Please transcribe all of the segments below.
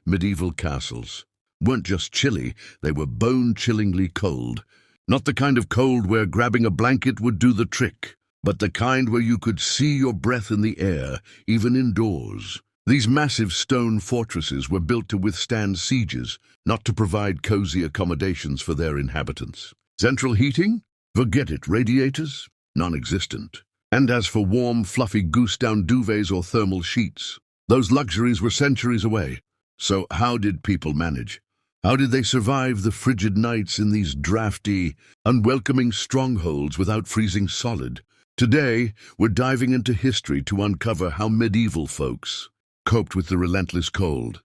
medieval castles weren't just chilly, they were bone-chillingly cold. Not the kind of cold where grabbing a blanket would do the trick, but the kind where you could see your breath in the air, even indoors. These massive stone fortresses were built to withstand sieges, not to provide cozy accommodations for their inhabitants. Central heating? Forget it. Radiators? Non-existent. And as for warm, fluffy goose-down duvets or thermal sheets, those luxuries were centuries away. So how did people manage? How did they survive the frigid nights in these drafty, unwelcoming strongholds without freezing solid? Today, we're diving into history to uncover how medieval folks coped with the relentless cold.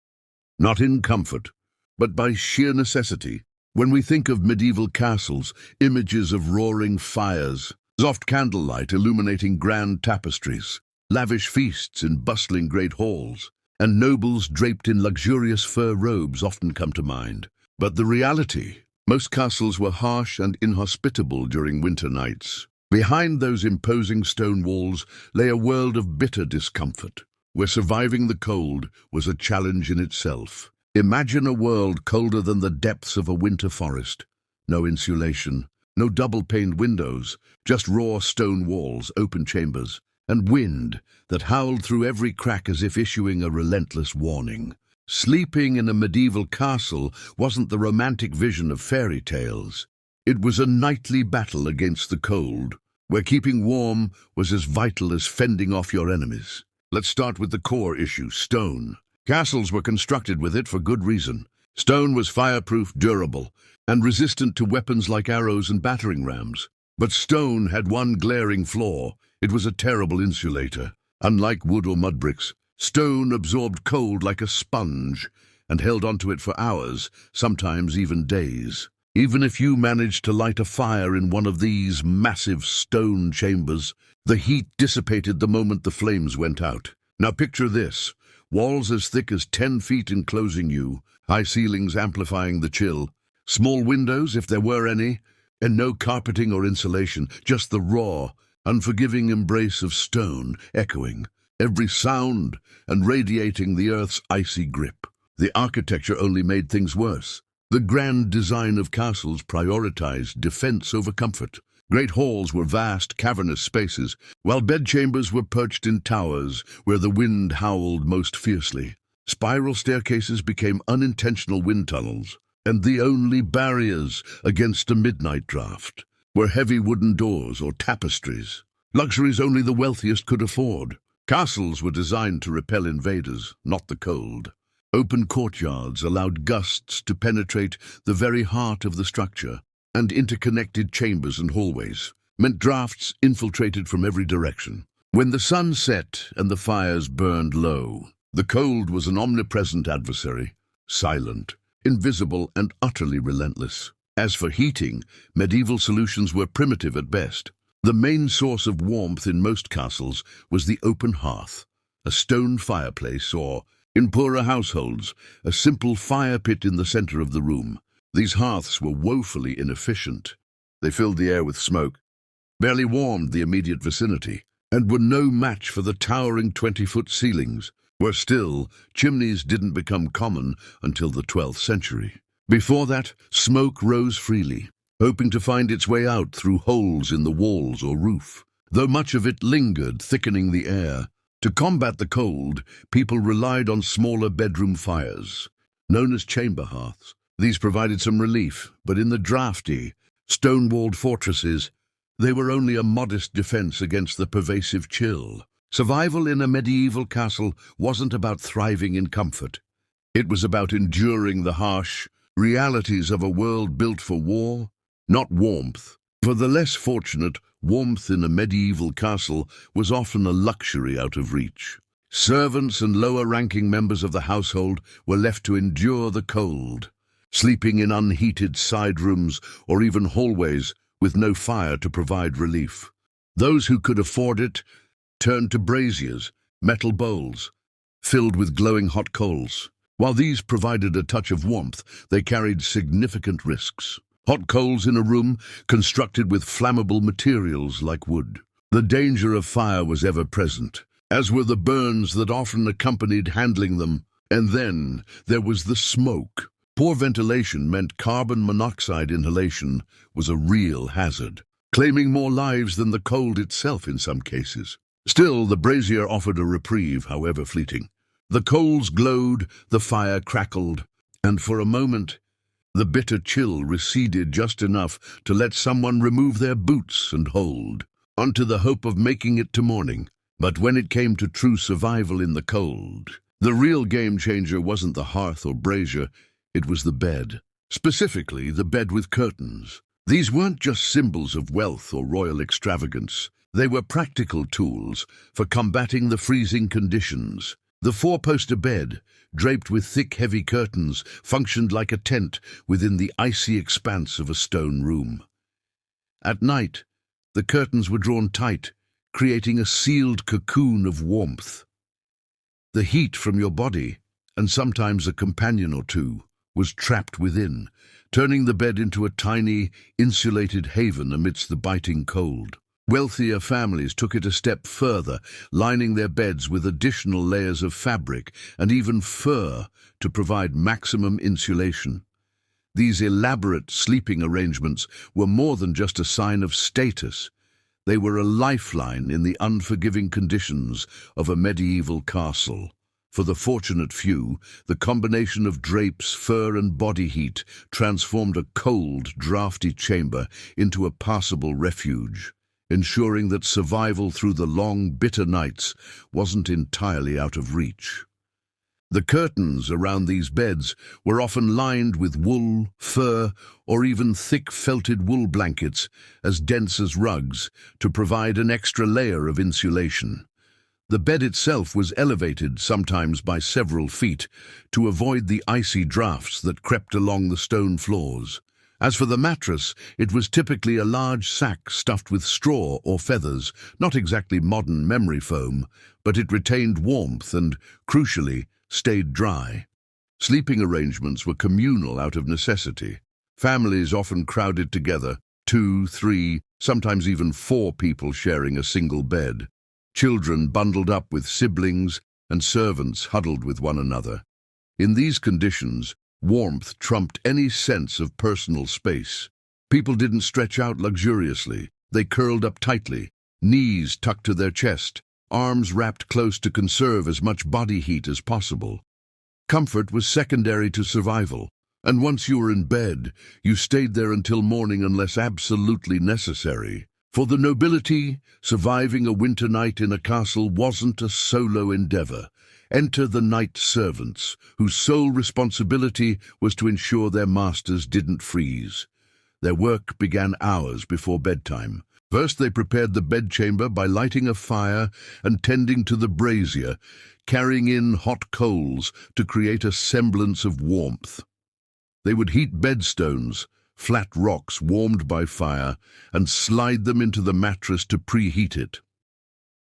Not in comfort, but by sheer necessity. When we think of medieval castles, images of roaring fires, soft candlelight illuminating grand tapestries, lavish feasts in bustling great halls, and nobles draped in luxurious fur robes often come to mind. But the reality, most castles were harsh and inhospitable during winter nights. Behind those imposing stone walls lay a world of bitter discomfort, where surviving the cold was a challenge in itself. Imagine a world colder than the depths of a winter forest. No insulation, no double-paned windows, just raw stone walls, open chambers, and wind that howled through every crack as if issuing a relentless warning. Sleeping in a medieval castle wasn't the romantic vision of fairy tales. It was a nightly battle against the cold, where keeping warm was as vital as fending off your enemies. Let's start with the core issue, stone. Castles were constructed with it for good reason. Stone was fireproof, durable, and resistant to weapons like arrows and battering rams. But stone had one glaring flaw. It was a terrible insulator. Unlike wood or mud bricks, stone absorbed cold like a sponge and held onto it for hours, sometimes even days. Even if you managed to light a fire in one of these massive stone chambers, the heat dissipated the moment the flames went out. Now picture this. Walls as thick as 10 feet enclosing you, high ceilings amplifying the chill, small windows, if there were any, and no carpeting or insulation, just the raw, unforgiving embrace of stone, echoing every sound and radiating the earth's icy grip. The architecture only made things worse. The grand design of castles prioritized defense over comfort. Great halls were vast, cavernous spaces, while bedchambers were perched in towers where the wind howled most fiercely. Spiral staircases became unintentional wind tunnels, and the only barriers against a midnight draft were heavy wooden doors or tapestries, luxuries only the wealthiest could afford. Castles were designed to repel invaders, not the cold. Open courtyards allowed gusts to penetrate the very heart of the structure, and interconnected chambers and hallways meant drafts infiltrated from every direction. When the sun set and the fires burned low, the cold was an omnipresent adversary, silent, invisible, and utterly relentless. As for heating, medieval solutions were primitive at best. The main source of warmth in most castles was the open hearth, a stone fireplace, or, in poorer households, a simple fire pit in the center of the room. These hearths were woefully inefficient. They filled the air with smoke, barely warmed the immediate vicinity, and were no match for the towering 20-foot ceilings. Worse still, chimneys didn't become common until the 12th century. Before that, smoke rose freely, hoping to find its way out through holes in the walls or roof, though much of it lingered, thickening the air. To combat the cold, people relied on smaller bedroom fires, known as chamber hearths. These provided some relief, but in the drafty, stone-walled fortresses, they were only a modest defense against the pervasive chill. Survival in a medieval castle wasn't about thriving in comfort. It was about enduring the harsh realities of a world built for war, not warmth. For the less fortunate, warmth in a medieval castle was often a luxury out of reach. Servants and lower-ranking members of the household were left to endure the cold, sleeping in unheated side rooms or even hallways with no fire to provide relief. Those who could afford it turned to braziers, metal bowls, filled with glowing hot coals. While these provided a touch of warmth, they carried significant risks. Hot coals in a room constructed with flammable materials like wood. The danger of fire was ever present, as were the burns that often accompanied handling them. And then there was the smoke. Poor ventilation meant carbon monoxide inhalation was a real hazard, claiming more lives than the cold itself in some cases. Still, the brazier offered a reprieve, however fleeting. The coals glowed, the fire crackled, and for a moment, the bitter chill receded just enough to let someone remove their boots and hold, onto the hope of making it to morning. But when it came to true survival in the cold, the real game-changer wasn't the hearth or brazier, it was the bed. Specifically, the bed with curtains. These weren't just symbols of wealth or royal extravagance. They were practical tools for combating the freezing conditions. The four-poster bed, draped with thick, heavy curtains, functioned like a tent within the icy expanse of a stone room. At night, the curtains were drawn tight, creating a sealed cocoon of warmth. The heat from your body, and sometimes a companion or two, was trapped within, turning the bed into a tiny, insulated haven amidst the biting cold. Wealthier families took it a step further, lining their beds with additional layers of fabric and even fur to provide maximum insulation. These elaborate sleeping arrangements were more than just a sign of status. They were a lifeline in the unforgiving conditions of a medieval castle. For the fortunate few, the combination of drapes, fur and body heat transformed a cold, drafty chamber into a passable refuge, ensuring that survival through the long, bitter nights wasn't entirely out of reach. The curtains around these beds were often lined with wool, fur, or even thick felted wool blankets as dense as rugs to provide an extra layer of insulation. The bed itself was elevated, sometimes by several feet, to avoid the icy drafts that crept along the stone floors. As for the mattress, it was typically a large sack stuffed with straw or feathers, not exactly modern memory foam, but it retained warmth and, crucially, stayed dry. Sleeping arrangements were communal out of necessity. Families often crowded together, 2, 3, sometimes even 4 people sharing a single bed. Children bundled up with siblings and servants huddled with one another. In these conditions, warmth trumped any sense of personal space. People didn't stretch out luxuriously. They curled up tightly, knees tucked to their chest, arms wrapped close to conserve as much body heat as possible. Comfort was secondary to survival, and once you were in bed, you stayed there until morning unless absolutely necessary. For the nobility, surviving a winter night in a castle wasn't a solo endeavor. Enter the night servants, whose sole responsibility was to ensure their masters didn't freeze. Their work began hours before bedtime. First, they prepared the bedchamber by lighting a fire and tending to the brazier, carrying in hot coals to create a semblance of warmth. They would heat bedstones, flat rocks warmed by fire, and slide them into the mattress to preheat it.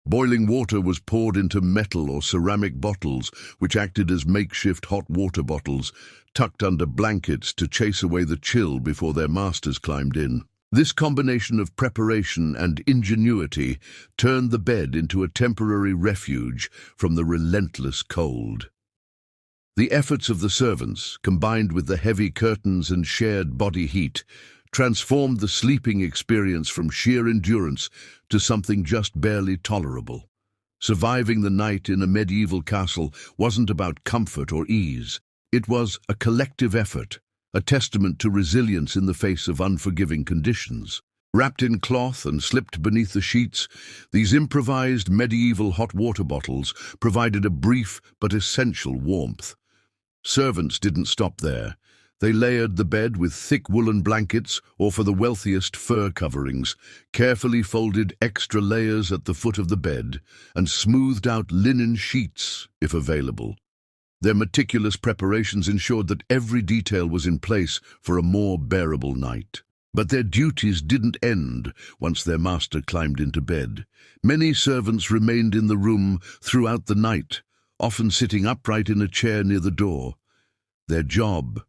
Boiling water was poured into metal or ceramic bottles, which acted as makeshift hot water bottles, tucked under blankets to chase away the chill before their masters climbed in. This combination of preparation and ingenuity turned the bed into a temporary refuge from the relentless cold. The efforts of the servants, combined with the heavy curtains and shared body heat, transformed the sleeping experience from sheer endurance to something just barely tolerable. Surviving the night in a medieval castle wasn't about comfort or ease. It was a collective effort, a testament to resilience in the face of unforgiving conditions. Wrapped in cloth and slipped beneath the sheets, these improvised medieval hot water bottles provided a brief but essential warmth. Servants didn't stop there. They layered the bed with thick woolen blankets, or for the wealthiest, fur coverings, carefully folded extra layers at the foot of the bed, and smoothed out linen sheets, if available. Their meticulous preparations ensured that every detail was in place for a more bearable night. But their duties didn't end once their master climbed into bed. Many servants remained in the room throughout the night, often sitting upright in a chair near the door. Their job: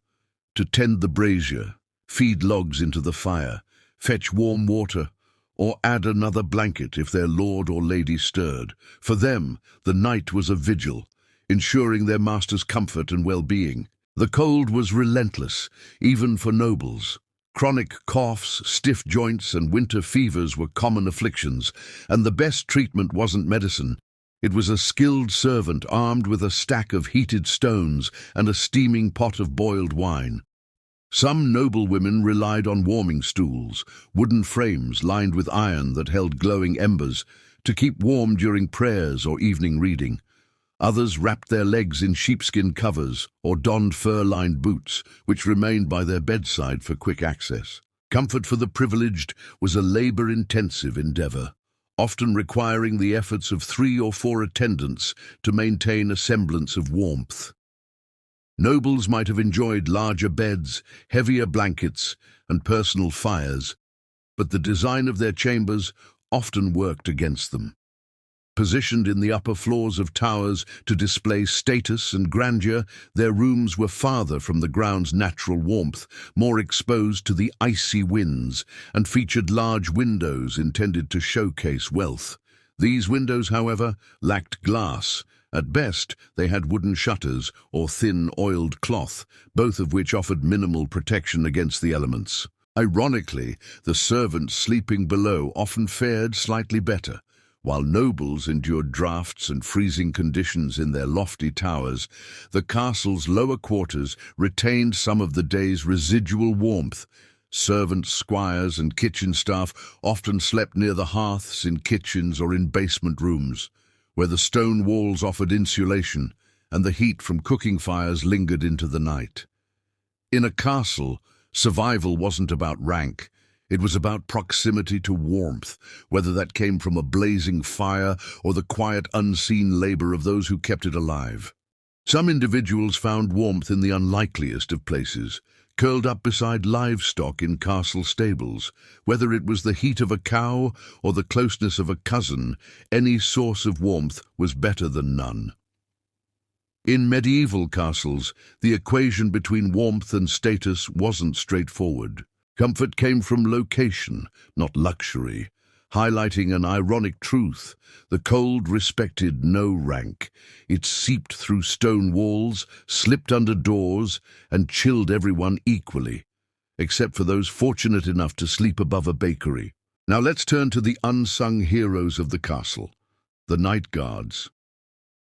to tend the brazier, feed logs into the fire, fetch warm water, or add another blanket if their lord or lady stirred. For them, the night was a vigil. ensuring their master's comfort and well-being. The cold was relentless, even for nobles. Chronic coughs, stiff joints, and winter fevers were common afflictions, and the best treatment wasn't medicine. It was a skilled servant armed with a stack of heated stones and a steaming pot of boiled wine. Some noblewomen relied on warming stools, wooden frames lined with iron that held glowing embers, to keep warm during prayers or evening reading. Others wrapped their legs in sheepskin covers or donned fur-lined boots, which remained by their bedside for quick access. Comfort for the privileged was a labor-intensive endeavor, often requiring the efforts of 3 or 4 attendants to maintain a semblance of warmth. Nobles might have enjoyed larger beds, heavier blankets, and personal fires, but the design of their chambers often worked against them. Positioned in the upper floors of towers to display status and grandeur, their rooms were farther from the ground's natural warmth, more exposed to the icy winds, and featured large windows intended to showcase wealth. These windows, however, lacked glass. At best, they had wooden shutters or thin, oiled cloth, both of which offered minimal protection against the elements. Ironically, the servants sleeping below often fared slightly better. While nobles endured drafts and freezing conditions in their lofty towers, the castle's lower quarters retained some of the day's residual warmth. Servants, squires, and kitchen staff often slept near the hearths in kitchens or in basement rooms, where the stone walls offered insulation and the heat from cooking fires lingered into the night. In a castle, survival wasn't about rank. It was about proximity to warmth, whether that came from a blazing fire or the quiet, unseen labor of those who kept it alive. Some individuals found warmth in the unlikeliest of places, curled up beside livestock in castle stables. Whether it was the heat of a cow or the closeness of a cousin, any source of warmth was better than none. In medieval castles, the equation between warmth and status wasn't straightforward. Comfort came from location, not luxury, highlighting an ironic truth. The cold respected no rank. It seeped through stone walls, slipped under doors, and chilled everyone equally, except for those fortunate enough to sleep above a bakery. Now let's turn to the unsung heroes of the castle, the night guards.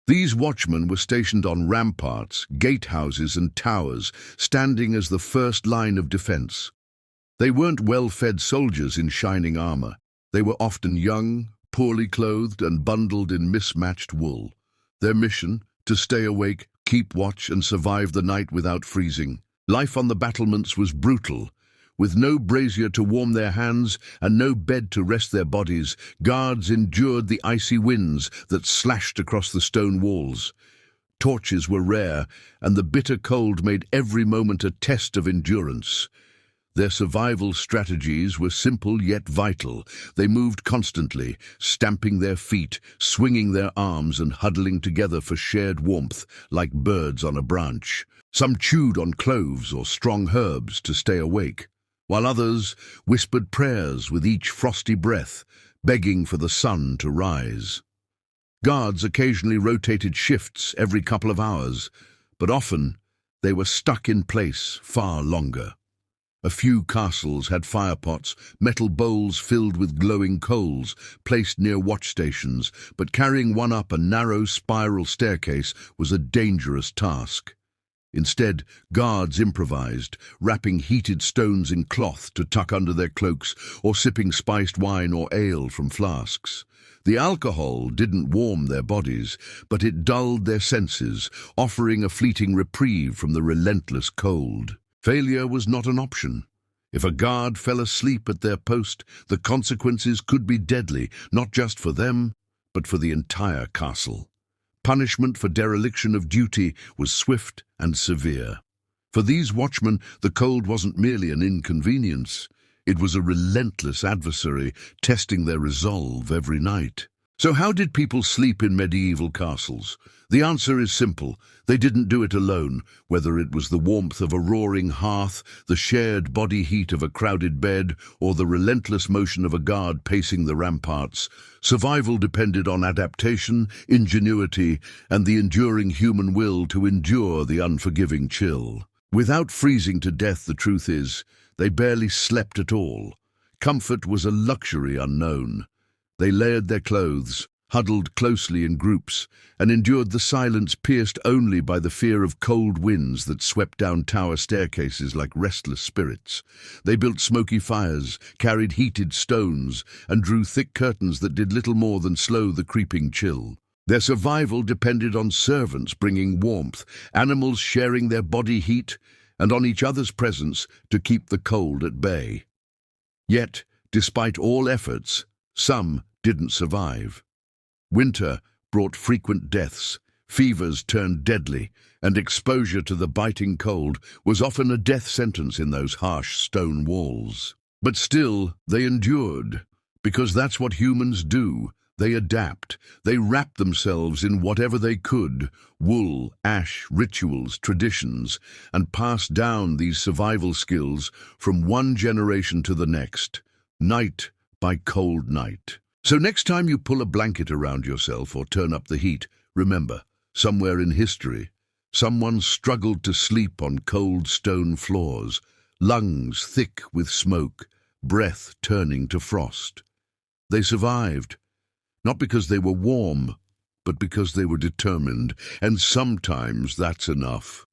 These watchmen were stationed on ramparts, gatehouses, and towers, standing as the first line of defense. They weren't well-fed soldiers in shining armor. They were often young, poorly clothed, and bundled in mismatched wool. Their mission, to stay awake, keep watch, and survive the night without freezing. Life on the battlements was brutal. With no brazier to warm their hands and no bed to rest their bodies, guards endured the icy winds that slashed across the stone walls. Torches were rare, and the bitter cold made every moment a test of endurance. Their survival strategies were simple yet vital. They moved constantly, stamping their feet, swinging their arms, and huddling together for shared warmth, like birds on a branch. Some chewed on cloves or strong herbs to stay awake, while others whispered prayers with each frosty breath, begging for the sun to rise. Guards occasionally rotated shifts every couple of hours, but often they were stuck in place far longer. A few castles had firepots, metal bowls filled with glowing coals, placed near watch stations, but carrying one up a narrow spiral staircase was a dangerous task. Instead, guards improvised, wrapping heated stones in cloth to tuck under their cloaks, or sipping spiced wine or ale from flasks. The alcohol didn't warm their bodies, but it dulled their senses, offering a fleeting reprieve from the relentless cold. Failure was not an option. If a guard fell asleep at their post, the consequences could be deadly, not just for them, but for the entire castle. Punishment for dereliction of duty was swift and severe. For these watchmen, the cold wasn't merely an inconvenience. It was a relentless adversary, testing their resolve every night. So how did people sleep in medieval castles? The answer is simple. They didn't do it alone, whether it was the warmth of a roaring hearth, the shared body heat of a crowded bed, or the relentless motion of a guard pacing the ramparts. Survival depended on adaptation, ingenuity, and the enduring human will to endure the unforgiving chill. Without freezing to death, the truth is, they barely slept at all. Comfort was a luxury unknown. They layered their clothes, huddled closely in groups, and endured the silence pierced only by the fear of cold winds that swept down tower staircases like restless spirits. They built smoky fires, carried heated stones, and drew thick curtains that did little more than slow the creeping chill. Their survival depended on servants bringing warmth, animals sharing their body heat, and on each other's presence to keep the cold at bay. Yet, despite all efforts, some didn't survive. Winter brought frequent deaths, fevers turned deadly, and exposure to the biting cold was often a death sentence in those harsh stone walls. But still, they endured, because that's what humans do. They adapt. They wrap themselves in whatever they could, wool, ash, rituals, traditions, and pass down these survival skills from one generation to the next, night by cold night. So next time you pull a blanket around yourself or turn up the heat, remember, somewhere in history, someone struggled to sleep on cold stone floors, lungs thick with smoke, breath turning to frost. They survived, not because they were warm, but because they were determined, and sometimes that's enough.